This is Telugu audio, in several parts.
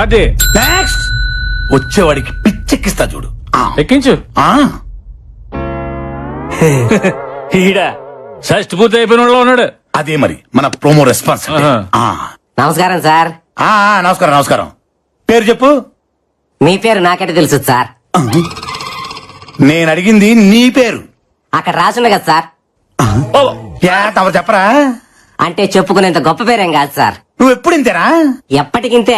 అదే నెక్స్ట్ వచ్చేవాడికి పిచ్చెక్కిస్తా చూడు. ఎక్కించు. ఈడ షష్టి పూర్తి అయిపోయిన వాళ్ళలో ఉన్నాడు. అదే మరి మన ప్రోమో రెస్పాన్స్. నమస్కారం సార్. నమస్కారం నమస్కారం. పేరు చెప్పు. మీ పేరు నాకెట తెలుసు సార్? నేను అడిగింది నీ పేరు. అక్కడ రాసుండ కదా సార్. తమరు చెప్పరా? అంటే చెప్పుకునేంత గొప్ప పేరేం కాదు సార్. నువ్వు ఎప్పుడు ఇంతేనా? ఎప్పటికింతే.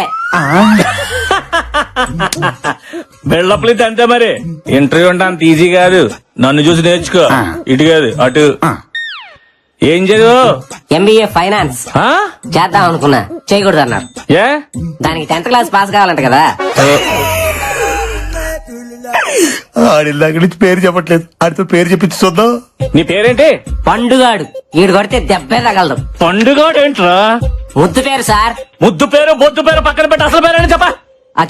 బిల్డప్లు అంతే మరి. ఇంటర్వ్యూ అంటే అంత ఈజీ కాదు. నన్ను చూసి నేర్చుకో. ఇటు కాదు అటు. ఏం చదువు? MBA ఫైనాన్స్ చేద్దాం అనుకున్నా, చేయకూడదు అన్నారు. ఏ దానికి 10th క్లాస్ పాస్ కావాలంట కదా. ఆడిల్లాగ నుంచి పేరు చెప్పట్లేదు. ఆడితో పేరు చెప్పించి చూద్దాం. నీ పేరేంటి? పండుగాడు. ఈడు కొడితే దెబ్బే తగలదు. పండుగాడు ఏంట్రా? ముద్దు పేరు సార్. ముద్దు పేరు బొద్దు పేరు పక్కన పెట్టి అసలు పేరు చెప్ప.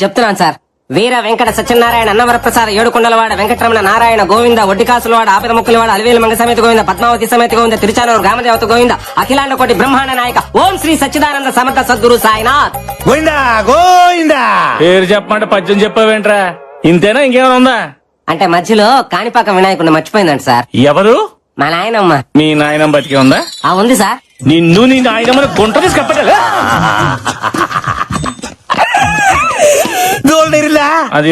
చెప్తున్నాను సార్. వీర వెంకట సత్యనారాయణ అన్నవరప్రసాద ఏడుకొండలవాడ వెంకటరమణ నారాయణ గోవింద ఒడ్డికాసులవాడ ఆపిద ముక్కులవాడ అలివేలు మంగ సమేత గోవింద పద్మావతి సమేత గోవింద తిరుచానూరు గ్రామదేవత గోవింద అఖిలాండ కోటి బ్రహ్మాండ నాయక ఓం శ్రీ సచ్చిదానంద సమర్థ సద్గురు సాయినాథ్ గోవిందా గోవిందా. పేరు చెప్పమంటే పద్యం చెప్పావేంట్రా? ఇంతేనా ఇంకేమైనా ఉందా? అంటే మధ్యలో కాణిపాక వినాయకుడిని మర్చిపోయిందంట సార్. ఎవరు? మా నాయనమ్మ. మీ నాయనమ్మ బతికే ఉందా? ఉంది సార్. నిన్ను నీ నాయనమ్మని గుంట తీసి కప్పటలే. గోల్డ్ అది